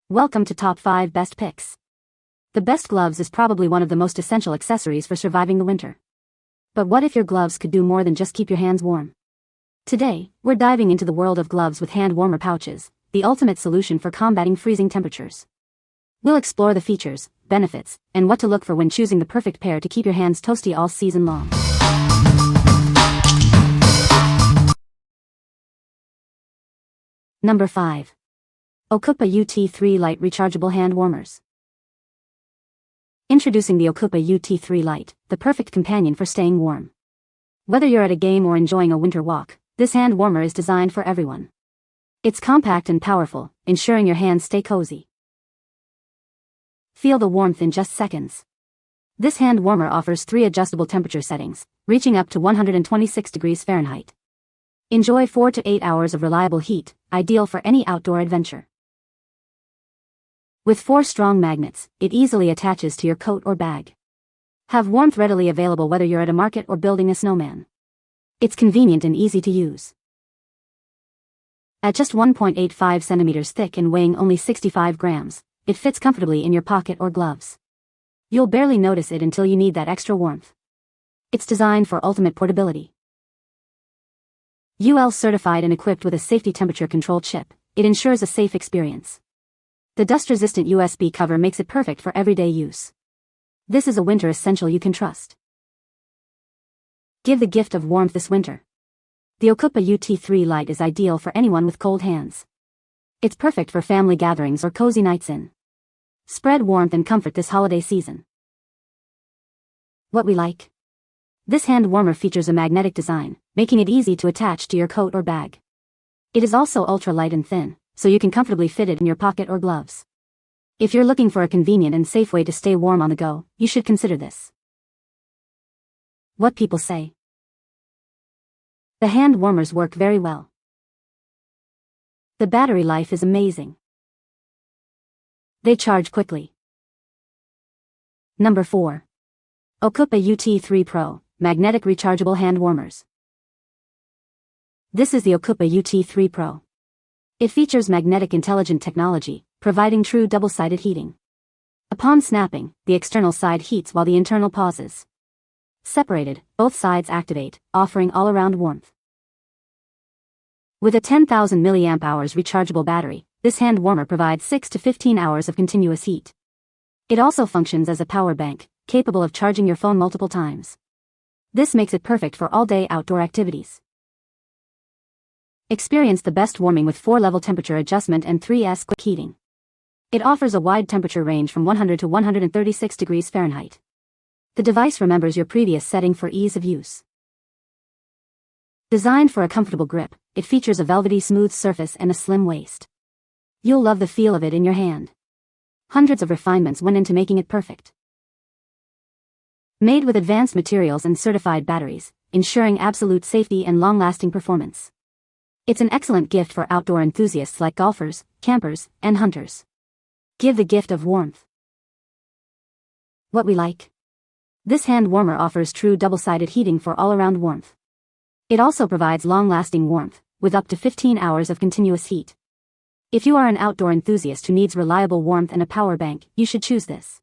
Welcome to Top 5 Best Picks. The best gloves is probably one of the most essential accessories for surviving the winter. But what if your gloves could do more than just keep your hands warm? Today, we're diving into the world of gloves with hand warmer pouches, the ultimate solution for combating freezing temperatures. We'll explore the features, benefits, and what to look for when choosing the perfect pair to keep your hands toasty all season long. Number 5. OCOOPA UT3 Lite Rechargeable Hand Warmers. Introducing the OCOOPA UT3 Lite, the perfect companion for staying warm. Whether you're at a game or enjoying a winter walk, this hand warmer is designed for everyone. It's compact and powerful, ensuring your hands stay cozy. Feel the warmth in just seconds. This hand warmer offers 3 adjustable temperature settings, reaching up to 126 degrees Fahrenheit. Enjoy 4 to 8 hours of reliable heat, ideal for any outdoor adventure. With 4 strong magnets, it easily attaches to your coat or bag. Have warmth readily available whether you're at a market or building a snowman. It's convenient and easy to use. At just 1.85 centimeters thick and weighing only 65 grams, it fits comfortably in your pocket or gloves. You'll barely notice it until you need that extra warmth. It's designed for ultimate portability. UL certified and equipped with a safety temperature control chip, it ensures a safe experience. The dust-resistant USB cover makes it perfect for everyday use. This is a winter essential you can trust. Give the gift of warmth this winter. The OCOOPA UT3 Lite is ideal for anyone with cold hands. It's perfect for family gatherings or cozy nights in. Spread warmth and comfort this holiday season. What we like? This hand warmer features a magnetic design, making it easy to attach to your coat or bag. It is also ultra-light and thin, so you can comfortably fit it in your pocket or gloves. If you're looking for a convenient and safe way to stay warm on the go, you should consider this. What people say. The hand warmers work very well. The battery life is amazing. They charge quickly. Number 4. OCOOPA UT3 Pro, Magnetic Rechargeable Hand Warmers. This is the OCOOPA UT3 Pro. It features magnetic intelligent technology, providing true double-sided heating. Upon snapping, the external side heats while the internal pauses. Separated, both sides activate, offering all-around warmth. With a 10,000 mAh rechargeable battery, this hand warmer provides 6 to 15 hours of continuous heat. It also functions as a power bank, capable of charging your phone multiple times. This makes it perfect for all-day outdoor activities. Experience the best warming with 4-level temperature adjustment and 3S quick heating. It offers a wide temperature range from 100 to 136 degrees Fahrenheit. The device remembers your previous setting for ease of use. Designed for a comfortable grip, it features a velvety smooth surface and a slim waist. You'll love the feel of it in your hand. Hundreds of refinements went into making it perfect. Made with advanced materials and certified batteries, ensuring absolute safety and long-lasting performance. It's an excellent gift for outdoor enthusiasts like golfers, campers, and hunters. Give the gift of warmth. What we like? This hand warmer offers true double-sided heating for all-around warmth. It also provides long-lasting warmth, with up to 15 hours of continuous heat. If you are an outdoor enthusiast who needs reliable warmth and a power bank, you should choose this.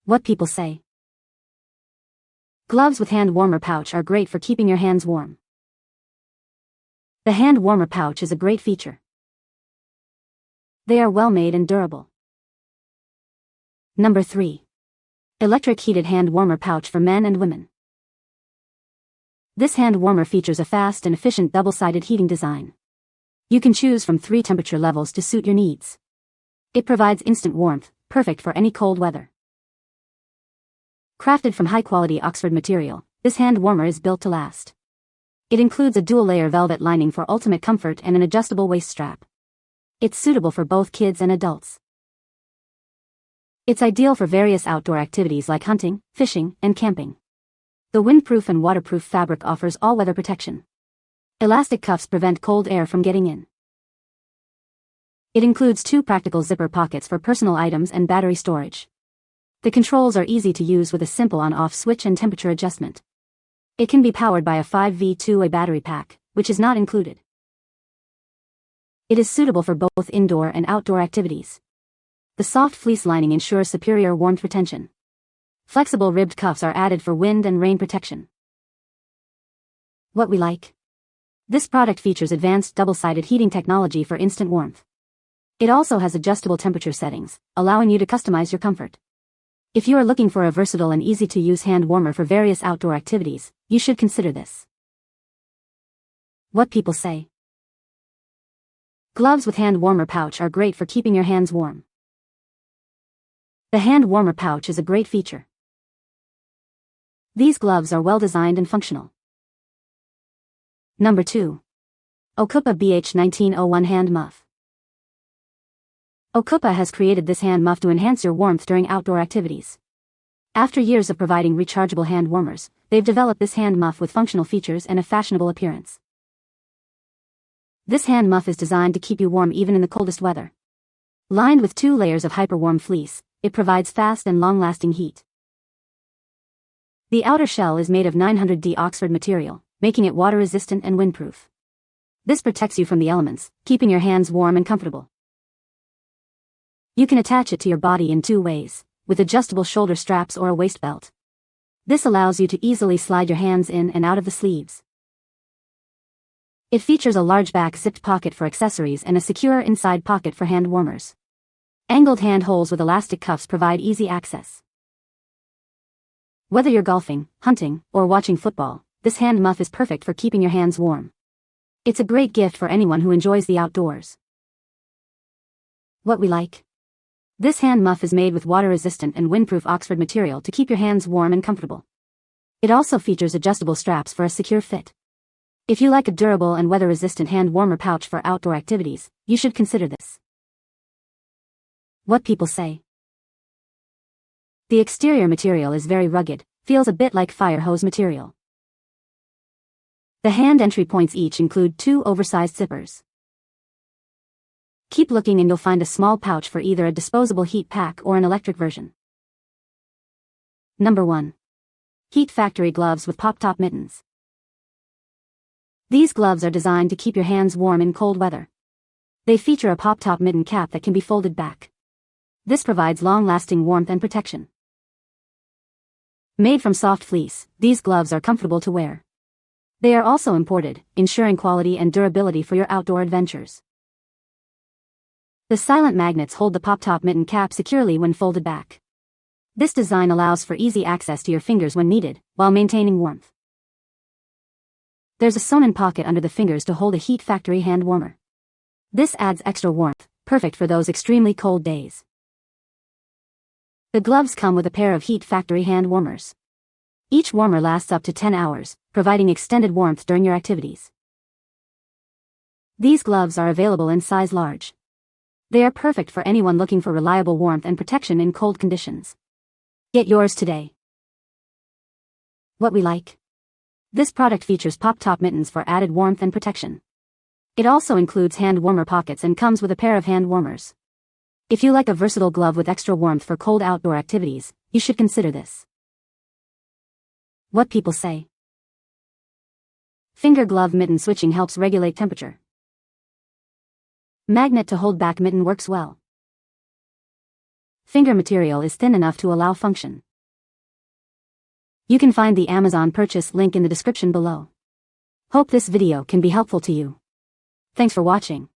What people say. Gloves with hand warmer pouch are great for keeping your hands warm. The hand warmer pouch is a great feature. They are well made and durable. Number 3. Electric heated hand warmer pouch for men and women. This hand warmer features a fast and efficient double-sided heating design. You can choose from 3 temperature levels to suit your needs. It provides instant warmth, perfect for any cold weather. Crafted from high-quality Oxford material, this hand warmer is built to last. It includes a dual-layer velvet lining for ultimate comfort and an adjustable waist strap. It's suitable for both kids and adults. It's ideal for various outdoor activities like hunting, fishing, and camping. The windproof and waterproof fabric offers all-weather protection. Elastic cuffs prevent cold air from getting in. It includes 2 practical zipper pockets for personal items and battery storage. The controls are easy to use with a simple on-off switch and temperature adjustment. It can be powered by a 5V2A battery pack, which is not included. It is suitable for both indoor and outdoor activities. The soft fleece lining ensures superior warmth retention. Flexible ribbed cuffs are added for wind and rain protection. What we like. This product features advanced double-sided heating technology for instant warmth. It also has adjustable temperature settings, allowing you to customize your comfort. If you are looking for a versatile and easy-to-use hand warmer for various outdoor activities, you should consider this. What people say. Gloves with hand warmer pouch are great for keeping your hands warm. The hand warmer pouch is a great feature. These gloves are well designed and functional. Number 2. OCOOPA BH1901 Hand Muff. OCOOPA has created this hand muff to enhance your warmth during outdoor activities. After years of providing rechargeable hand warmers, they've developed this hand muff with functional features and a fashionable appearance. This hand muff is designed to keep you warm even in the coldest weather. Lined with 2 layers of hyper-warm fleece, it provides fast and long-lasting heat. The outer shell is made of 900D Oxford material, making it water-resistant and windproof. This protects you from the elements, keeping your hands warm and comfortable. You can attach it to your body in 2 ways, with adjustable shoulder straps or a waist belt. This allows you to easily slide your hands in and out of the sleeves. It features a large back zipped pocket for accessories and a secure inside pocket for hand warmers. Angled hand holes with elastic cuffs provide easy access. Whether you're golfing, hunting, or watching football, this hand muff is perfect for keeping your hands warm. It's a great gift for anyone who enjoys the outdoors. What we like. This hand muff is made with water-resistant and windproof Oxford material to keep your hands warm and comfortable. It also features adjustable straps for a secure fit. If you like a durable and weather-resistant hand warmer pouch for outdoor activities, you should consider this. What people say. The exterior material is very rugged, feels a bit like fire hose material. The hand entry points each include 2 oversized zippers. Keep looking and you'll find a small pouch for either a disposable heat pack or an electric version. Number 1. Heat Factory Gloves with Pop-Top Mittens. These gloves are designed to keep your hands warm in cold weather. They feature a pop-top mitten cap that can be folded back. This provides long-lasting warmth and protection. Made from soft fleece, these gloves are comfortable to wear. They are also imported, ensuring quality and durability for your outdoor adventures. The silent magnets hold the pop-top mitten cap securely when folded back. This design allows for easy access to your fingers when needed, while maintaining warmth. There's a sewn-in pocket under the fingers to hold a Heat Factory hand warmer. This adds extra warmth, perfect for those extremely cold days. The gloves come with a pair of Heat Factory hand warmers. Each warmer lasts up to 10 hours, providing extended warmth during your activities. These gloves are available in size large. They are perfect for anyone looking for reliable warmth and protection in cold conditions. Get yours today. What we like. This product features pop-top mittens for added warmth and protection. It also includes hand warmer pockets and comes with a pair of hand warmers. If you like a versatile glove with extra warmth for cold outdoor activities, you should consider this. What people say. Finger glove mitten switching helps regulate temperature. Magnet to hold back mitten works well. Finger material is thin enough to allow function. You can find the Amazon purchase link in the description below. Hope this video can be helpful to you. Thanks for watching.